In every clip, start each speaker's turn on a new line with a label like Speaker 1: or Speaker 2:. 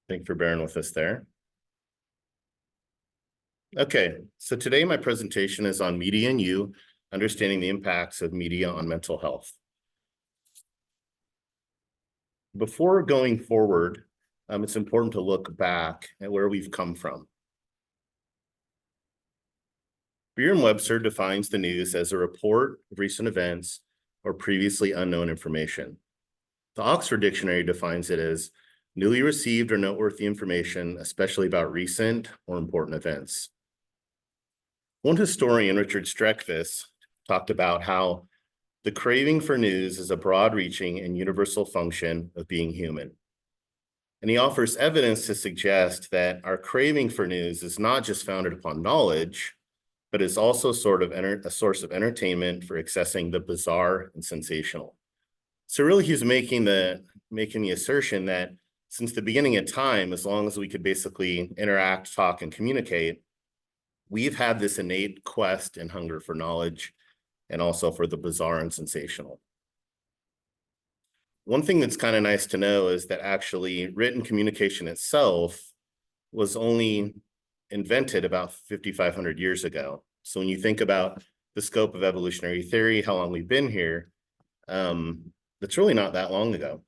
Speaker 1: Thank you for bearing with us there. Okay, so today my presentation is on media and you, understanding the impacts of media on mental health. Before going forward, it's important to look back at where we've come from. Merriam-Webster defines the news as a report of recent events or previously unknown information. The Oxford Dictionary defines it as newly received or noteworthy information, especially about recent or important events. One historian, Richard Streckfus, talked about how the craving for news is a broad-reaching and universal function of being human. And he offers evidence to suggest that our craving for news is not just founded upon knowledge, but is also sort of a source of entertainment for accessing the bizarre and sensational. So really he's making the assertion that since the beginning of time, as long as we could basically interact, talk, and communicate, we've had this innate quest and hunger for knowledge and also for the bizarre and sensational. One thing that's kind of nice to know is that actually written communication itself was only invented about 5,500 years ago. So when you think about the scope of evolutionary theory, how long we've been here, that's really not that long ago.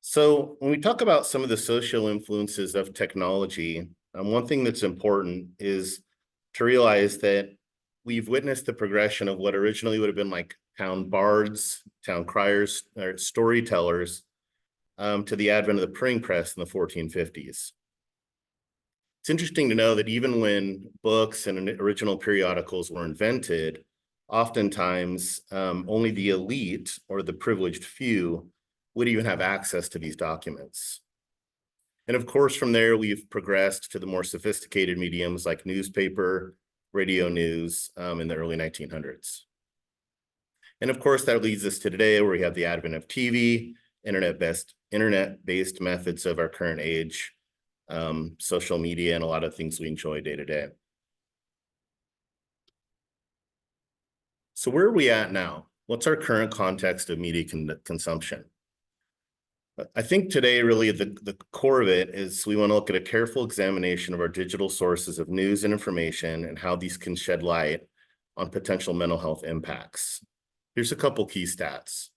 Speaker 1: So when we talk about some of the social influences of technology, one thing that's important is to realize that we've witnessed the progression of what originally would have been like town bards, town criers, or storytellers, to the advent of the printing press in the 1450s. It's interesting to know that even when books and original periodicals were invented, oftentimes only the elite or the privileged few would even have access to these documents. And of course, from there, we've progressed to the more sophisticated mediums like newspaper, radio news in the early 1900s. And of course, that leads us to today, where we have the advent of TV, internet-based methods of our current age, social media, and a lot of things we enjoy day to day. So where are we at now? What's our current context of media consumption? I think today, really, the core of it is we want to look at a careful examination of our digital sources of news and information and how these can shed light on potential mental health impacts. Here's a couple key stats.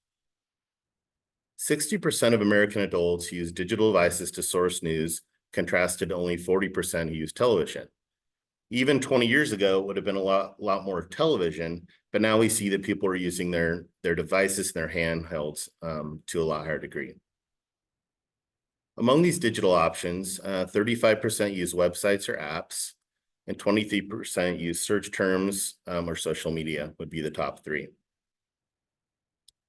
Speaker 1: 60% of American adults use digital devices to source news, contrasted to only 40% who use television. Even 20 years ago, it would have been a lot more television, but now we see that people are using their devices and their handhelds to a lot higher degree. Among these digital options, 35% use websites or apps, and 23% use search terms or social media would be the top three.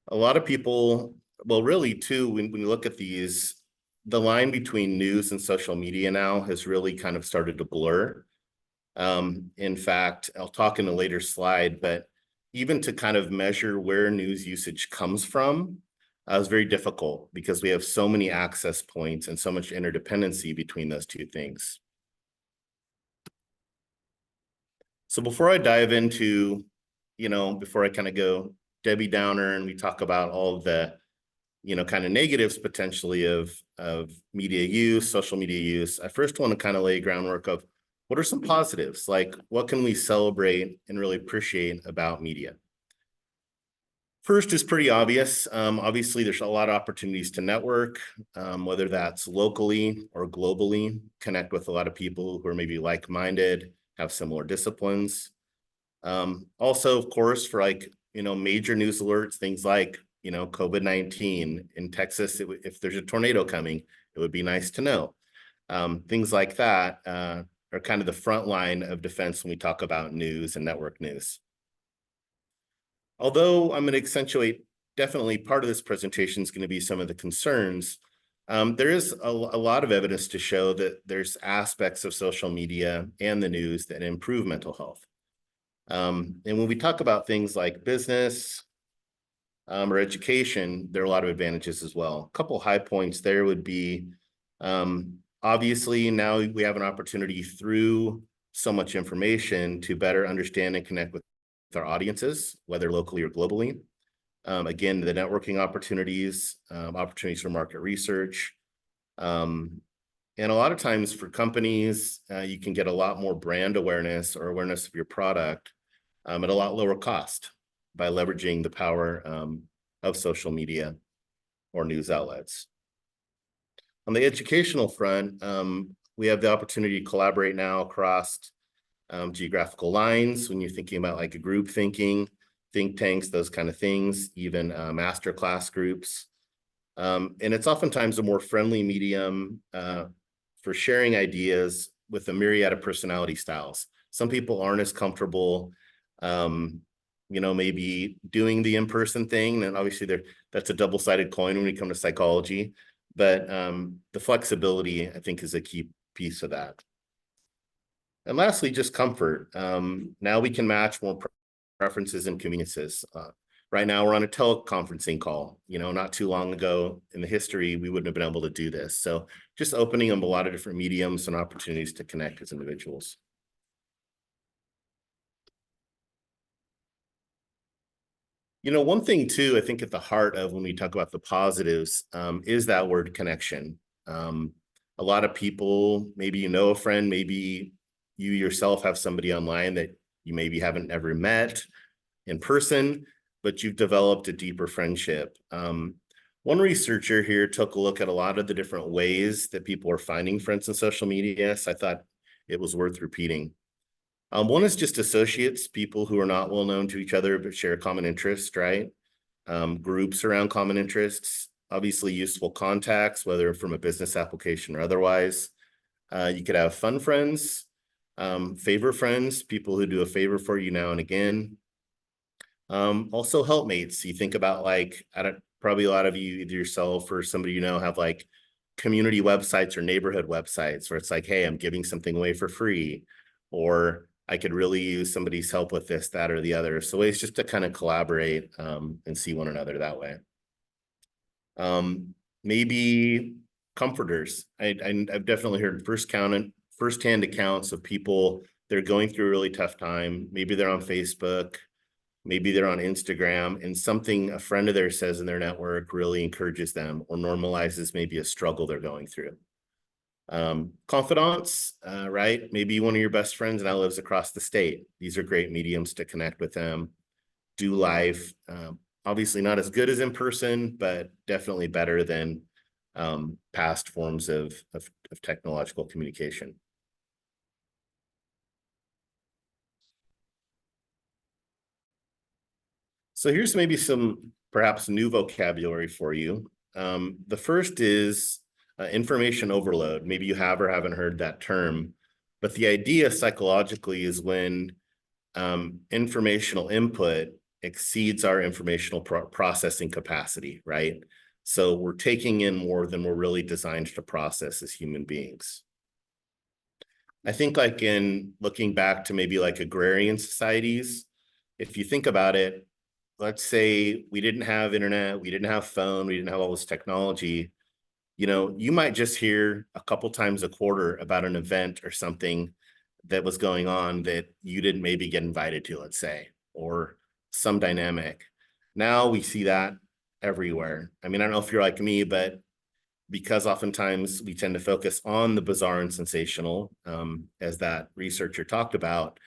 Speaker 1: A lot of people, well, really too, when we look at these, the line between news and social media now has really kind of started to blur. In fact, I'll talk in a later slide, but even to kind of measure where news usage comes from, is very difficult because we have so many access points and so much interdependency between those two things. So before I dive into, before I kind of go Debbie Downer and we talk about all of the, kind of negatives potentially of media use, social media use, I first want to kind of lay groundwork of what are some positives, like what can we celebrate and really appreciate about media? First is pretty obvious. Obviously, there's a lot of opportunities to network, whether that's locally or globally, connect with a lot of people who are maybe like-minded, have similar disciplines. Also, of course, for major news alerts, things like, COVID-19 in Texas, if there's a tornado coming, it would be nice to know. Things like that are kind of the front line of defense when we talk about news and network news. Although I'm going to accentuate, definitely part of this presentation is going to be some of the concerns, there is a lot of evidence to show that there's aspects of social media and the news that improve mental health. And when we talk about things like business or education, there are a lot of advantages as well. A couple high points there would be, obviously, now we have an opportunity through so much information to better understand and connect with our audiences, whether locally or globally. Again, the networking opportunities, opportunities for market research. And a lot of times for companies, you can get a lot more brand awareness or awareness of your product at a lot lower cost by leveraging the power of social media or news outlets. On the educational front, we have the opportunity to collaborate now across geographical lines when you're thinking about like a group thinking, think tanks, those kind of things, even master class groups. And it's oftentimes a more friendly medium for sharing ideas with a myriad of personality styles. Some people aren't as comfortable, maybe doing the in-person thing. And obviously that's a double-sided coin when we come to psychology. But the flexibility, I think, is a key piece of that. And lastly, just comfort. Now we can match more preferences and conveniences. Right now, we're on a teleconferencing call. Not too long ago in the history, we wouldn't have been able to do this. So just opening up a lot of different mediums and opportunities to connect as individuals. One thing too, I think at the heart of when we talk about the positives is that word connection. A lot of people, maybe you know a friend, maybe you yourself have somebody online that you maybe haven't ever met in person, but you've developed a deeper friendship. One researcher here took a look at a lot of the different ways that people are finding friends on social media, so I thought it was worth repeating. One is just associates, people who are not well known to each other but share common interests, right? Groups around common interests, obviously useful contacts, whether from a business application or otherwise. You could have fun friends, favor friends, people who do a favor for you now and again. Also helpmates. You think about probably a lot of you, either yourself or somebody have like community websites or neighborhood websites where it's like, hey, I'm giving something away for free, or I could really use somebody's help with this, that, or the other. So ways just to kind of collaborate and see one another that way. Maybe comforters. I've definitely heard firsthand accounts of people that are going through a really tough time. Maybe they're on Facebook, maybe they're on Instagram, and something a friend of theirs says in their network really encourages them or normalizes maybe a struggle they're going through. Confidants, right? Maybe one of your best friends now lives across the state. These are great mediums to connect with them, do life. Obviously not as good as in person, but definitely better than past forms of technological communication. So here's maybe some perhaps new vocabulary for you. The first is information overload. Maybe you have or haven't heard that term, but the idea psychologically is when informational input exceeds our informational processing capacity, right? So we're taking in more than we're really designed to process as human beings. I think like in looking back to maybe like agrarian societies, if you think about it, let's say we didn't have internet, we didn't have phone, we didn't have all this technology, you might just hear a couple times a quarter about an event or something that was going on that you didn't maybe get invited to, let's say, or some dynamic. Now we see that everywhere. I mean, I don't know if you're like me, but because oftentimes we tend to focus on the bizarre and sensational, as that researcher talked about,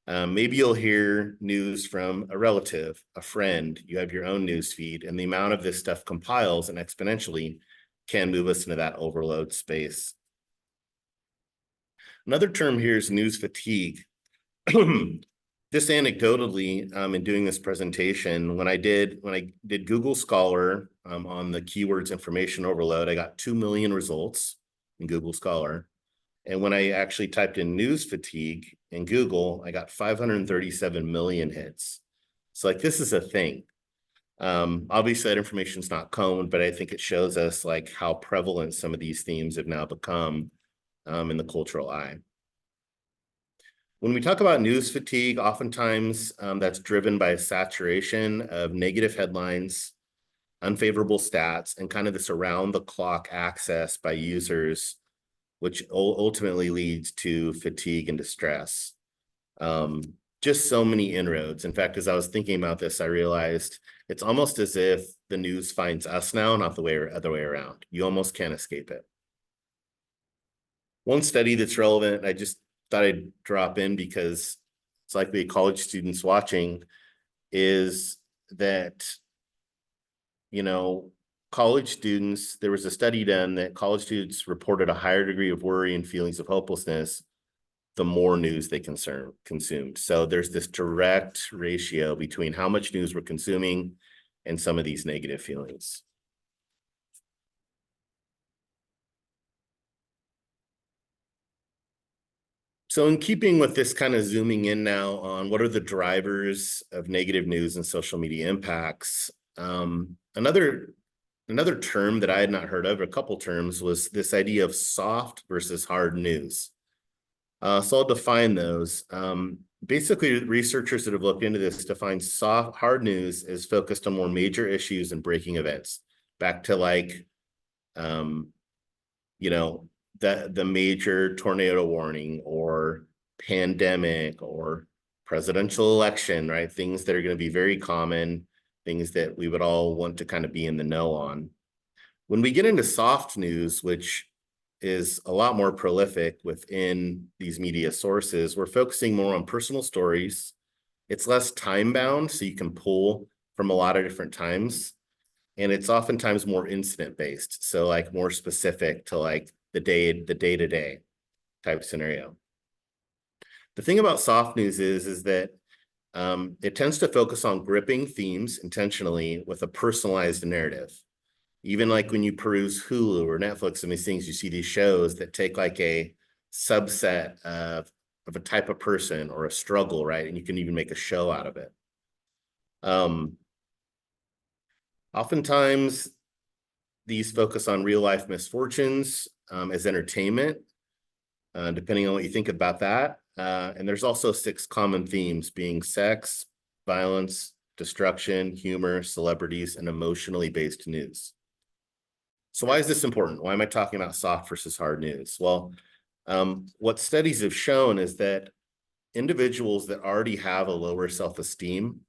Speaker 1: maybe you'll hear news from a relative, a friend, you have your own news feed, and the amount of this stuff compiles and exponentially can move us into that overload space. Another term here is news fatigue. Just anecdotally, in doing this presentation, when I did Google Scholar on the keywords information overload, I got 2 million results in Google Scholar. And when I actually typed in news fatigue in Google, I got 537 million hits. So like this is a thing. Obviously that information is not common, but I think it shows us like how prevalent some of these themes have now become in the cultural eye. When we talk about news fatigue, oftentimes that's driven by a saturation of negative headlines, unfavorable stats, and kind of this around-the-clock access by users, which ultimately leads to fatigue and distress. just so many inroads. In fact, as I was thinking about this, I realized it's almost as if the news finds us now, not the other way around. You almost can't escape it. One study that's relevant, I just thought I'd drop in because it's likely college students watching, is that, college students, there was a study done that college students reported a higher degree of worry and feelings of hopelessness the more news they consumed. So there's this direct ratio between how much news we're consuming and some of these negative feelings. So in keeping with this kind of zooming in now on what are the drivers of negative news and social media impacts, another term that I had not heard of, a couple terms, was this idea of soft versus hard news. So I'll define those. Basically, researchers that have looked into this define hard news as focused on more major issues and breaking events. Back to the major tornado warning or pandemic or presidential election, right? Things that are going to be very common, things that we would all want to kind of be in the know on. When we get into soft news, which is a lot more prolific within these media sources, we're focusing more on personal stories. It's less time bound, so you can pull from a lot of different times. And it's oftentimes more incident based. So like more specific to like the day-to-day type scenario. The thing about soft news is that it tends to focus on gripping themes intentionally with a personalized narrative. Even like when you peruse Hulu or Netflix and these things, you see these shows that take like a subset of a type of person or a struggle, right? And you can even make a show out of it. Oftentimes, these focus on real life misfortunes as entertainment, depending on what you think about that. And there's also 6 common themes being sex, violence, destruction, humor, celebrities, and emotionally based news. So why is this important? Why am I talking about soft versus hard news? Well, what studies have shown is that individuals that already have a lower self-esteem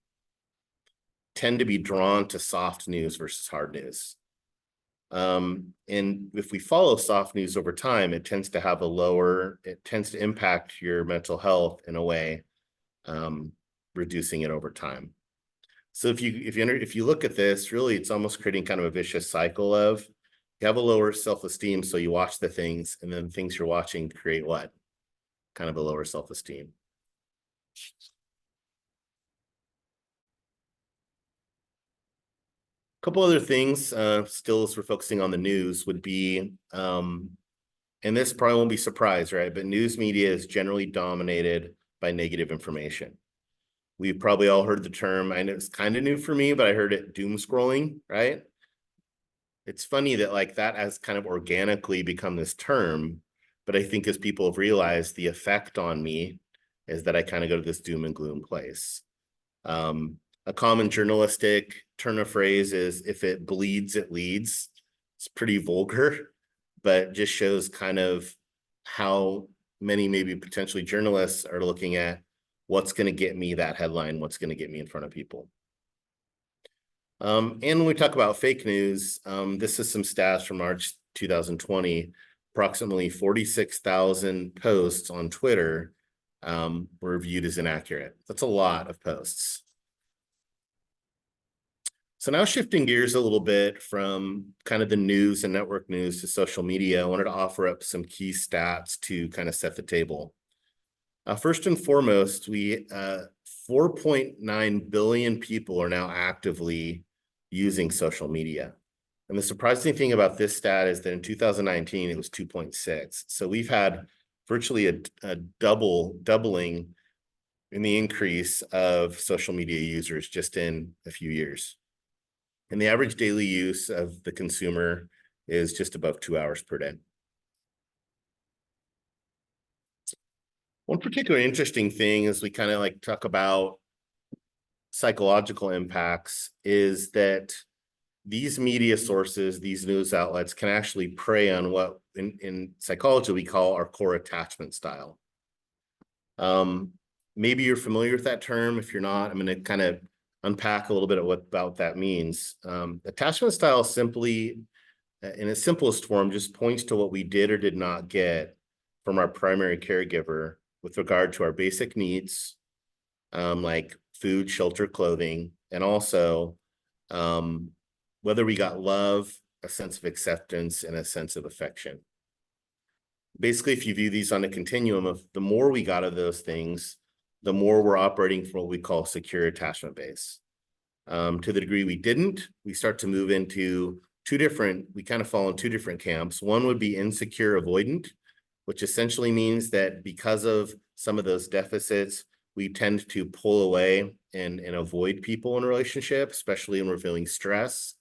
Speaker 1: tend to be drawn to soft news versus hard news. And if we follow soft news over time, it tends to impact your mental health in a way, reducing it over time. So if you look at this, really, it's almost creating kind of a vicious cycle of you have a lower self-esteem, so you watch the things, and then things you're watching create what? Kind of a lower self-esteem. A couple other things, still as we're focusing on the news, would be, and this probably won't be a surprise, right? But news media is generally dominated by negative information. We've probably all heard the term, I know it's kind of new for me, but I heard it, doom scrolling, right? It's funny that like that has kind of organically become this term, but I think as people have realized, the effect on me is that I kind of go to this doom and gloom place. A common journalistic turn of phrase is if it bleeds, it leads. It's pretty vulgar, but just shows kind of how many maybe potentially journalists are looking at what's going to get me that headline, what's going to get me in front of people. And when we talk about fake news, this is some stats from March 2020. Approximately 46,000 posts on Twitter were viewed as inaccurate. That's a lot of posts. So now shifting gears a little bit from kind of the news and network news to social media, I wanted to offer up some key stats to kind of set the table. First and foremost, 4.9 billion people are now actively using social media. And the surprising thing about this stat is that in 2019, it was 2.6. So we've had virtually a doubling in the increase of social media users just in a few years. And the average daily use of the consumer is just above 2 hours per day. One particular interesting thing as we kind of like talk about psychological impacts is that these media sources, these news outlets can actually prey on what in psychology we call our core attachment style. maybe you're familiar with that term. If you're not, I'm going to kind of unpack a little bit of what about that means. Attachment style simply, in its simplest form, just points to what we did or did not get from our primary caregiver with regard to our basic needs, like food, shelter, clothing, and also whether we got love, a sense of acceptance, and a sense of affection. Basically, if you view these on a continuum of the more we got of those things, the more we're operating from what we call secure attachment base. To the degree we didn't, we start to move into we kind of fall in two different camps. One would be insecure avoidant, which essentially means that because of some of those deficits, we tend to pull away and avoid people in a relationship, especially when we're feeling stress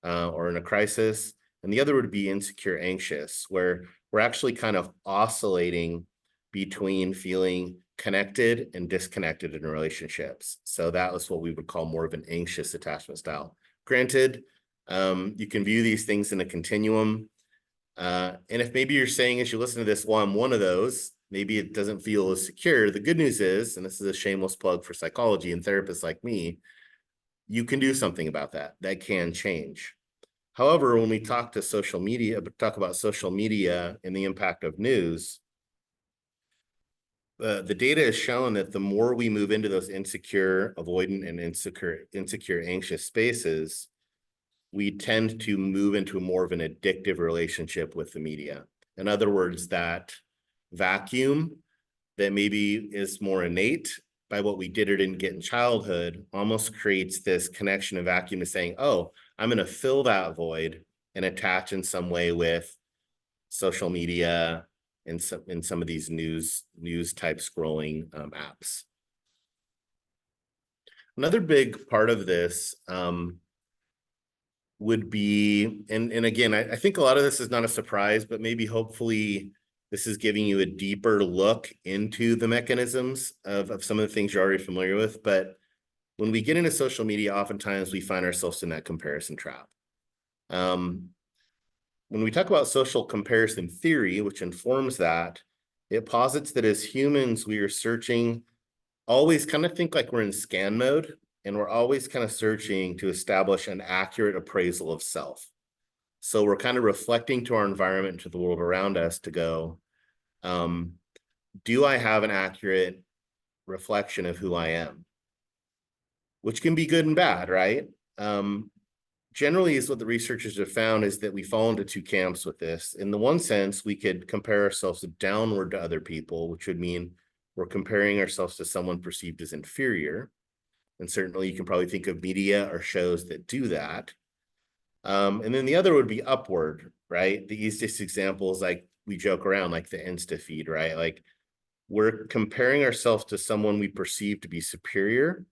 Speaker 1: or in a crisis. And the other would be insecure anxious, where we're actually kind of oscillating between feeling connected and disconnected in relationships. So that was what we would call more of an anxious attachment style. Granted, you can view these things in a continuum. And if maybe you're saying as you listen to this, well, I'm one of those, maybe it doesn't feel as secure. The good news is, and this is a shameless plug for psychology and therapists like me, you can do something about that. That can change. However, when we talk about social media and the impact of news, the data has shown that the more we move into those insecure, avoidant, and insecure, anxious spaces, we tend to move into more of an addictive relationship with the media. In other words, that vacuum that maybe is more innate by what we did or didn't get in childhood almost creates this connection and vacuum to saying, oh, I'm going to fill that void and attach in some way with social media and some of these news type scrolling apps. Another big part of this would be, and again, I think a lot of this is not a surprise, but maybe hopefully this is giving you a deeper look into the mechanisms of some of the things you're already familiar with. But when we get into social media, oftentimes we find ourselves in that comparison trap. When we talk about social comparison theory, which informs that, it posits that as humans, we are searching, always kind of think like we're in scan mode, and we're always kind of searching to establish an accurate appraisal of self. So we're kind of reflecting to our environment and to the world around us to go, do I have an accurate reflection of who I am? Which can be good and bad, right? Generally, is what the researchers have found is that we fall into two camps with this. In the one sense, we could compare ourselves downward to other people, which would mean we're comparing ourselves to someone perceived as inferior. And certainly you can probably think of media or shows that do that. And then the other would be upward, right? The easiest example is like we joke around, like the Insta feed, right? Like we're comparing ourselves to someone we perceive to be superior.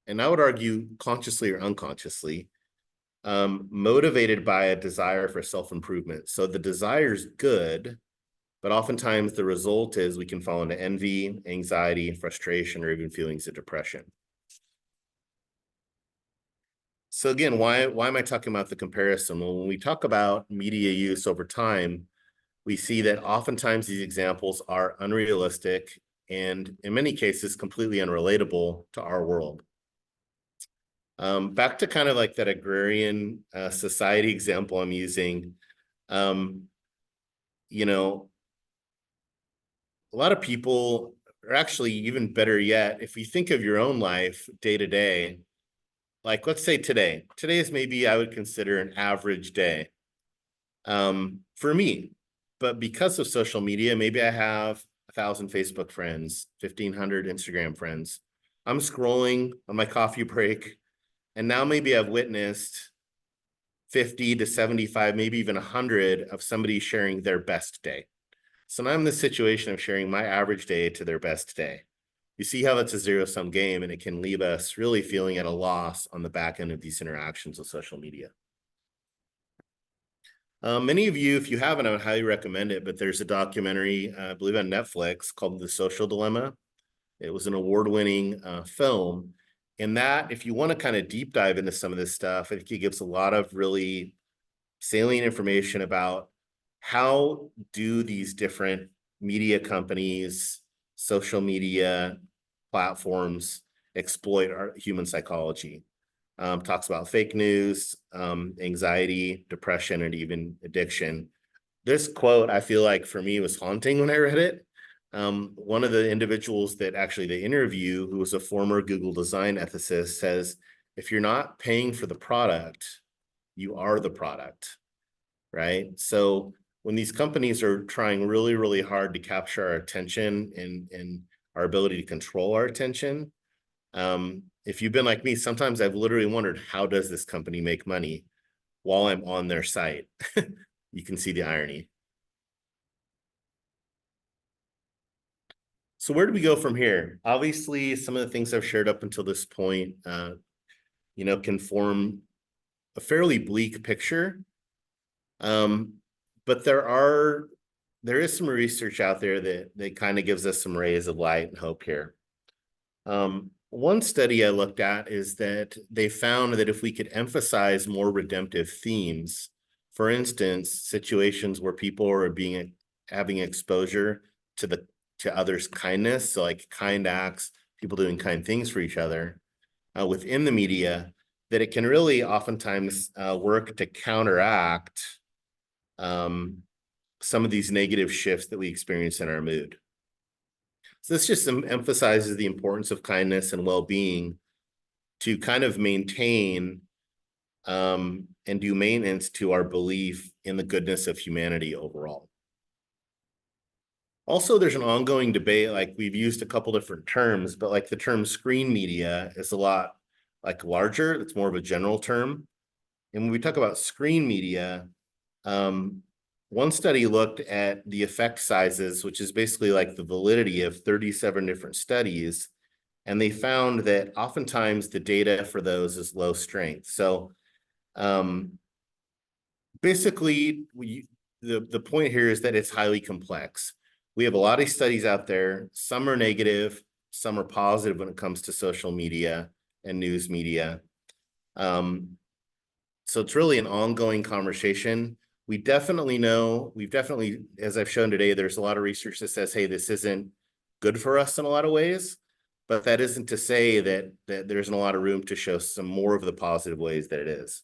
Speaker 1: And I would argue consciously or unconsciously, motivated by a desire for self-improvement. So the desire is good, but oftentimes the result is we can fall into envy, anxiety, frustration, or even feelings of depression. So again, why am I talking about the comparison? Well, when we talk about media use over time, we see that oftentimes these examples are unrealistic and in many cases completely unrelatable to our world. Back to kind of like that agrarian society example I'm using, you know, a lot of people, or actually even better yet, if you think of your own life day to day, like let's say today is maybe I would consider an average day for me, but because of social media, maybe I have 1,000 Facebook friends, 1,500 Instagram friends. I'm scrolling on my coffee break, and now maybe I've witnessed 50 to 75, maybe even 100 of somebody sharing their best day. So now I'm in the situation of sharing my average day to their best day. You see how that's a zero-sum game, and it can leave us really feeling at a loss on the back end of these interactions with social media. Many of you, if you haven't, I would highly recommend it, but there's a documentary, I believe on Netflix, called The Social Dilemma. It was an award-winning film. And that, if you want to kind of deep dive into some of this stuff, I think it gives a lot of really salient information about how do these different media companies, social media, platforms exploit our human psychology. Talks about fake news, anxiety, depression, and even addiction. This quote, I feel like for me was haunting when I read it. One of the individuals that actually they interview, who was a former Google design ethicist, says, if you're not paying for the product, you are the product, right? So when these companies are trying really, really hard to capture our attention and our ability to control our attention, if you've been like me, sometimes I've literally wondered, how does this company make money while I'm on their site? You can see the irony. So where do we go from here? Obviously, some of the things I've shared up until this point, can form a fairly bleak picture. But there is some research out there that kind of gives us some rays of light and hope here. One study I looked at is that they found that if we could emphasize more redemptive themes, for instance, situations where people are having exposure to others' kindness, so like kind acts, people doing kind things for each other within the media, that it can really oftentimes work to counteract some of these negative shifts that we experience in our mood. So this just emphasizes the importance of kindness and well-being to kind of maintain and do maintenance to our belief in the goodness of humanity overall. Also, there's an ongoing debate, like we've used a couple different terms, but like the term screen media is a lot like larger. It's more of a general term. And when we talk about screen media, one study looked at the effect sizes, which is basically like the validity of 37 different studies. And they found that oftentimes the data for those is low strength. So basically, the point here is that it's highly complex. We have a lot of studies out there. Some are negative, some are positive when it comes to social media and news media. So it's really an ongoing conversation. We've definitely, as I've shown today, there's a lot of research that says, hey, this isn't good for us in a lot of ways, but that isn't to say that there isn't a lot of room to show some more of the positive ways that it is.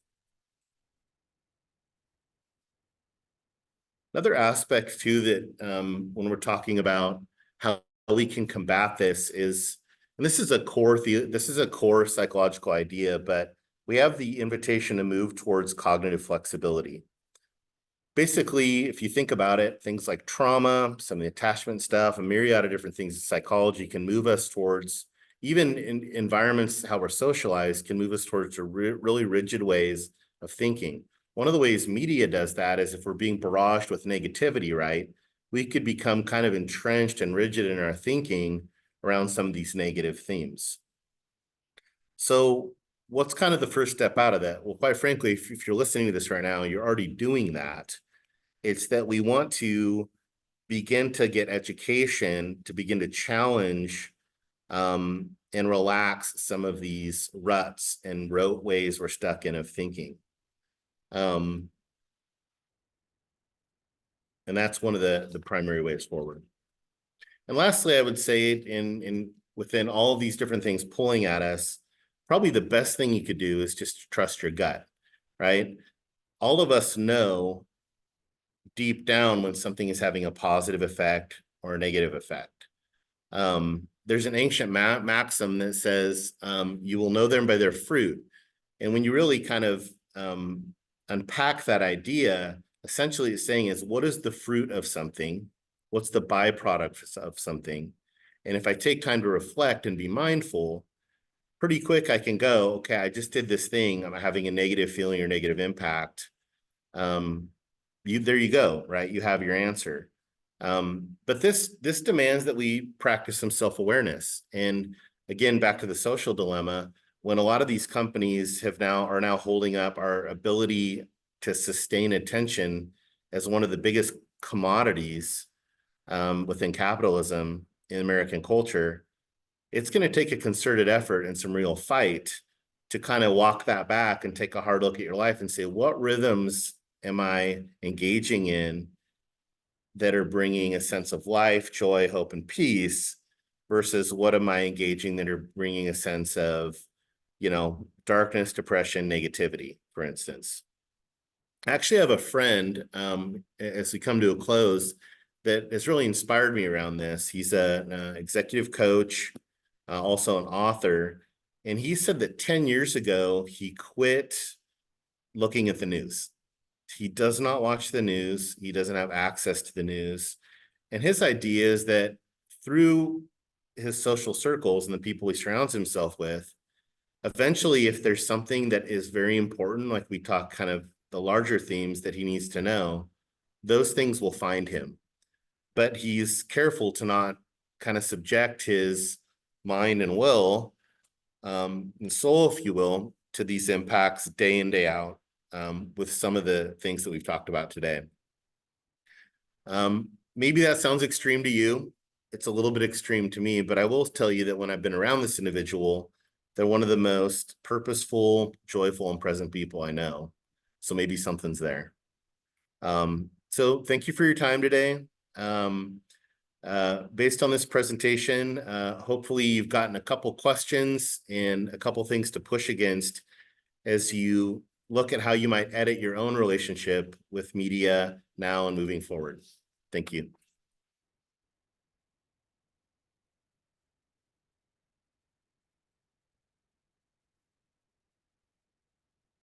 Speaker 1: Another aspect too that when we're talking about how we can combat this is, and this is a core psychological idea, but we have the invitation to move towards cognitive flexibility. Basically, if you think about it, things like trauma, some of the attachment stuff, a myriad of different things in psychology can move us towards, even in environments, how we're socialized, can move us towards really rigid ways of thinking. One of the ways media does that is if we're being barraged with negativity, right? We could become kind of entrenched and rigid in our thinking around some of these negative themes. So what's kind of the first step out of that? Well, quite frankly, if you're listening to this right now, you're already doing that. It's that we want to begin to get education to begin to challenge and relax some of these ruts and rote ways we're stuck in of thinking. And that's one of the primary ways forward. And lastly, I would say within all of these different things pulling at us, probably the best thing you could do is just trust your gut, right? All of us know deep down when something is having a positive effect or a negative effect. There's an ancient maxim that says, you will know them by their fruit. And when you really kind of unpack that idea, essentially it's saying is, what is the fruit of something? What's the byproduct of something? And if I take time to reflect and be mindful, pretty quick I can go, okay, I just did this thing, I'm having a negative feeling or negative impact. There you go, right? You have your answer. But this demands that we practice some self-awareness. And again, back to the social dilemma, when a lot of these companies are now holding up our ability to sustain attention as one of the biggest commodities within capitalism in American culture, it's going to take a concerted effort and some real fight to kind of walk that back and take a hard look at your life and say, what rhythms am I engaging in that are bringing a sense of life, joy, hope, and peace versus what am I engaging that are bringing a sense of, darkness, depression, negativity, for instance. I actually have a friend, as we come to a close, that has really inspired me around this. He's an executive coach, also an author, and he said that 10 years ago, he quit looking at the news. He does not watch the news. He doesn't have access to the news. And his idea is that through his social circles and the people he surrounds himself with, eventually, if there's something that is very important, like we talk kind of the larger themes that he needs to know, those things will find him. But he's careful to not kind of subject his mind and will, and soul, if you will, to these impacts day in, day out, with some of the things that we've talked about today. Maybe that sounds extreme to you. It's a little bit extreme to me, but I will tell you that when I've been around this individual, they're one of the most purposeful, joyful, and present people I know. So maybe something's there. So thank you for your time today. Based on this presentation, hopefully you've gotten a couple questions and a couple things to push against as you look at how you might edit your own relationship with media now and moving forward. Thank you.